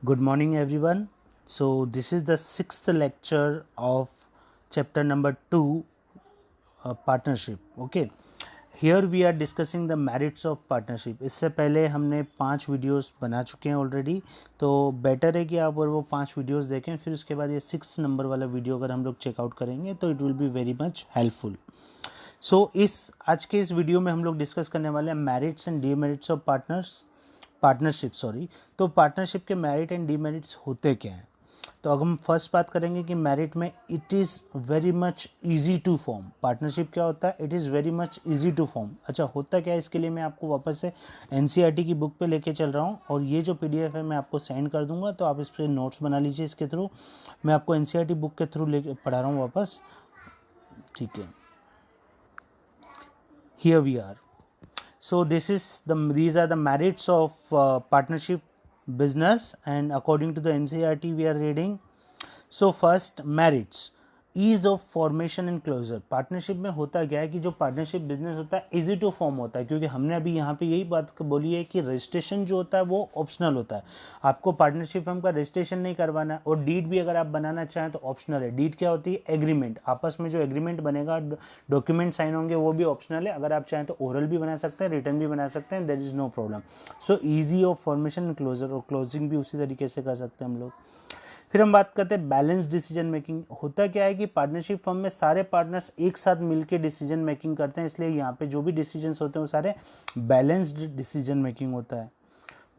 Good morning, everyone. So, this is the sixth lecture of chapter number 2, partnership. Okay. Here we are discussing the merits of partnership. इससे पहले हमने 5 videos बना चुके हैं already, तो better है कि आप और वो 5 वीडियोस देखें, फिर उसके बाद ये 6 नंबर वाला वीडियो अगर हम लोग चेकआउट करेंगे तो it will be very much helpful. So आज के इस वीडियो में हम लोग डिस्कस करने वाले हैं merits and demerits of partnership. तो पार्टनरशिप के मेरिट एंड डीमेरिट्स होते क्या हैं. तो अगर हम फर्स्ट बात करेंगे कि मेरिट में it is very much easy to form. Partnership क्या होता है? It is very much easy to form. अच्छा, होता क्या है इसके लिए मैं आपको वापस से एनसीईआरटी की बुक पे लेके चल रहा हूँ, और ये जो पीडीएफ है मैं आपको सेंड कर दूंगा, तो आप इस पर नोट्स बना लीजिए. इसके थ्रू मैं आपको एनसीईआरटी बुक के थ्रू लेके पढ़ा रहा हूँ वापस. ठीक है, here we are. So these are the merits of partnership business, and according to the NCERT we are reading. So first, merits. Ease of formation and closure. Partnership में होता क्या है कि जो पार्टनरशिप बिजनेस होता है इजी टू फॉर्म होता है, क्योंकि हमने अभी यहाँ पे यही बात बोली है कि रजिस्ट्रेशन जो होता है वो ऑप्शनल होता है. आपको पार्टनरशिप फर्म का रजिस्ट्रेशन नहीं करवाना, और डीड भी अगर आप बनाना चाहें तो ऑप्शनल है. डीड क्या होती है? एग्रीमेंट. आपस में जो एग्रीमेंट बनेगा, डॉक्यूमेंट साइन होंगे, वो भी ऑप्शनल है. अगर आप चाहें तो ओरल भी बना सकते हैं, रिटर्न भी बना सकते हैं, there is no problem. So easy of formation and closure, और क्लोजिंग भी उसी तरीके से कर सकते हैं हम लोग. फिर हम बात करते हैं बैलेंस डिसीजन मेकिंग. होता क्या है कि पार्टनरशिप फर्म में सारे पार्टनर्स एक साथ मिलकर डिसीजन मेकिंग करते हैं, इसलिए यहाँ पे जो भी डिसीजंस होते हैं वो सारे बैलेंस्ड डिसीजन मेकिंग होता है.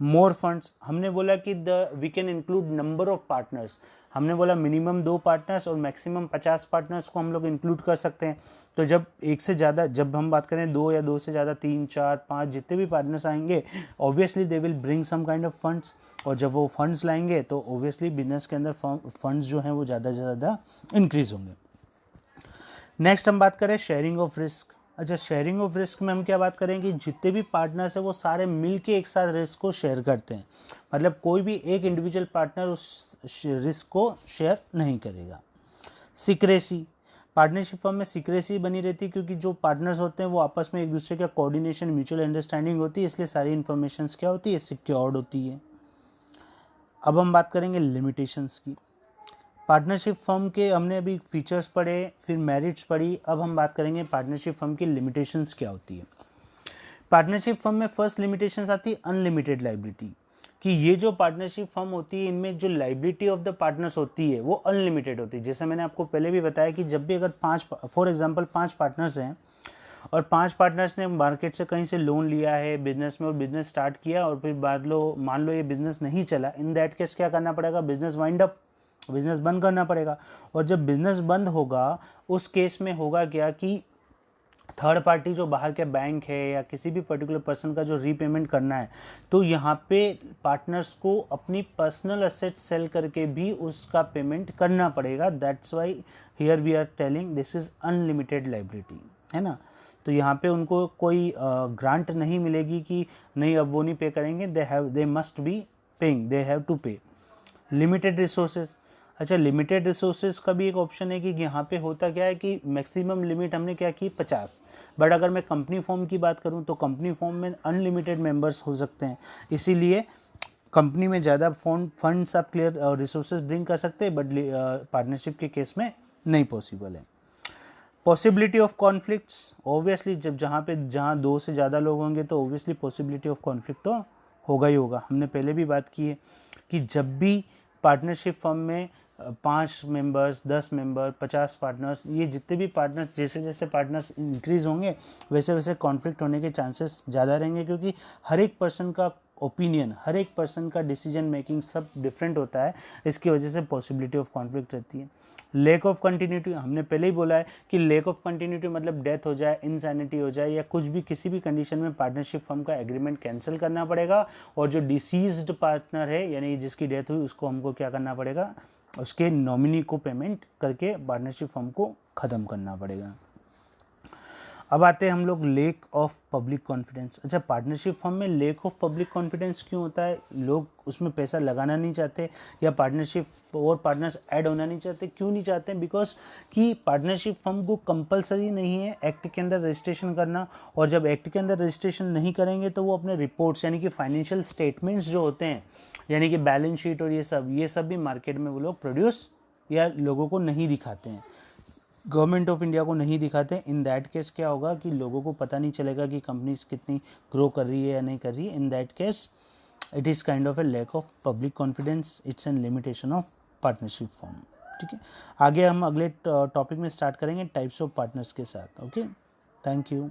More funds. हमने बोला कि we can include number of partners. हमने बोला मिनिमम 2 पार्टनर्स और मैक्सिमम 50 पार्टनर्स को हम लोग इंक्लूड कर सकते हैं. तो जब एक से ज़्यादा, जब हम बात करें 2 या 2 से ज़्यादा, 3, 4, 5 जितने भी पार्टनर्स आएंगे, obviously they will bring some kind of funds. और जब वो फंड्स लाएंगे तो ऑब्वियसली बिजनेस के अंदर फंड्स जो हैं वो ज़्यादा से ज़्यादा इंक्रीज होंगे. नेक्स्ट हम बात करें शेयरिंग ऑफ रिस्क. अच्छा, शेयरिंग ऑफ रिस्क में हम क्या बात करेंगे? जितने भी पार्टनर्स हैं वो सारे मिल के एक साथ रिस्क को शेयर करते हैं. मतलब कोई भी एक इंडिविजुअल पार्टनर उस रिस्क को शेयर नहीं करेगा. सीक्रेसी. पार्टनरशिप फर्म में सीक्रेसी बनी रहती है, क्योंकि जो पार्टनर्स होते हैं वो आपस में एक दूसरे का कोऑर्डिनेशन, म्यूचुअल अंडरस्टैंडिंग होती है, इसलिए सारी इन्फॉर्मेशन क्या होती है? सिक्योर्ड होती है. अब हम बात करेंगे लिमिटेशंस की. पार्टनरशिप फर्म के हमने अभी फीचर्स पढ़े, फिर मेरिट्स पढ़ी. अब हम बात करेंगे पार्टनरशिप फर्म की लिमिटेशंस क्या होती है. पार्टनरशिप फर्म में फर्स्ट लिमिटेशंस आती है अनलिमिटेड लाइबिलिटी, कि ये जो पार्टनरशिप फर्म होती है इनमें जो लाइबिलिटी ऑफ द पार्टनर्स होती है वो अनलिमिटेड होती है. जैसे मैंने आपको पहले भी बताया कि जब भी अगर 5, फॉर एग्जांपल 5 पार्टनर्स हैं और 5 पार्टनर्स ने मार्केट से कहीं से लोन लिया है बिजनेस में और बिजनेस स्टार्ट किया, और फिर मान लो ये बिजनेस नहीं चला, इन दैट केस क्या करना पड़ेगा? बिजनेस वाइंड अप, बिजनेस बंद करना पड़ेगा. और जब बिजनेस बंद होगा उस केस में होगा क्या कि थर्ड पार्टी जो बाहर के बैंक है या किसी भी पर्टिकुलर पर्सन का जो रीपेमेंट करना है, तो यहाँ पे पार्टनर्स को अपनी पर्सनल एसेट सेल करके भी उसका पेमेंट करना पड़ेगा. That's why here we are telling this is unlimited liability, है ना. तो यहाँ पे उनको कोई ग्रांट नहीं मिलेगी कि नहीं अब वो नहीं पे करेंगे. They must be paying, they have to pay. Limited resources. अच्छा, लिमिटेड रिसोर्सेज का भी एक ऑप्शन है कि यहाँ पे होता क्या है कि मैक्सिमम लिमिट हमने क्या की? 50. बट अगर मैं कंपनी फॉर्म की बात करूँ तो कंपनी फॉर्म में अनलिमिटेड मेंबर्स हो सकते हैं, इसीलिए कंपनी में ज़्यादा फंड्स आप क्लियर रिसोर्सेज ब्रिंग कर सकते हैं, बट पार्टनरशिप के केस में नहीं पॉसिबल है. Possibility of conflicts. ऑब्वियसली जहाँ 2 से ज़्यादा लोग होंगे तो ऑब्वियसली पॉसिबिलिटी ऑफ कॉन्फ्लिक्ट तो होगा ही होगा. हमने पहले भी बात की है कि जब भी पार्टनरशिप फर्म में 5 मेंबर्स, 10 मेंबर, 50 पार्टनर्स, ये जितने भी पार्टनर्स, जैसे जैसे पार्टनर्स इंक्रीज होंगे वैसे वैसे कॉन्फ्लिक्ट होने के चांसेस ज़्यादा रहेंगे, क्योंकि हर एक पर्सन का ओपिनियन, हर एक पर्सन का डिसीजन मेकिंग सब डिफरेंट होता है. इसकी वजह से पॉसिबिलिटी ऑफ कॉन्फ्लिक्ट रहती है. Lack of continuity. हमने पहले ही बोला है कि लैक ऑफ कंटिन्यूटी मतलब डेथ हो जाए, इंसैनिटी हो जाए, या कुछ भी किसी भी कंडीशन में पार्टनरशिप फर्म का एग्रीमेंट कैंसिल करना पड़ेगा, और जो डिसीज्ड पार्टनर है यानी जिसकी डेथ हुई उसको हमको क्या करना पड़ेगा? उसके नॉमिनी को पेमेंट करके पार्टनरशिप फर्म को ख़त्म करना पड़ेगा. अब आते हैं हम लोग लेक ऑफ पब्लिक कॉन्फिडेंस। अच्छा, पार्टनरशिप फर्म में लेक ऑफ पब्लिक कॉन्फिडेंस क्यों होता है? लोग उसमें पैसा लगाना नहीं चाहते या पार्टनरशिप और पार्टनर्स ऐड होना नहीं चाहते? क्यों नहीं चाहते? बिकॉज कि पार्टनरशिप फर्म को कंपलसरी नहीं है एक्ट के अंदर रजिस्ट्रेशन करना, और जब एक्ट के अंदर रजिस्ट्रेशन नहीं करेंगे तो वो अपने रिपोर्ट्स यानी कि फाइनेंशियल स्टेटमेंट्स जो होते हैं, यानी कि बैलेंस शीट और ये सब भी मार्केट में वो लोग प्रोड्यूस या लोगों को नहीं दिखाते हैं, गवर्नमेंट ऑफ इंडिया को नहीं दिखाते। इन दैट केस क्या होगा कि लोगों को पता नहीं चलेगा कि कंपनीज कितनी ग्रो कर रही है या नहीं कर रही है। In that case it is kind of a lack of public confidence, it's an limitation of partnership form. ठीक है, आगे हम अगले टॉपिक में स्टार्ट करेंगे टाइप्स ऑफ पार्टनर्स के साथ। Okay, thank you.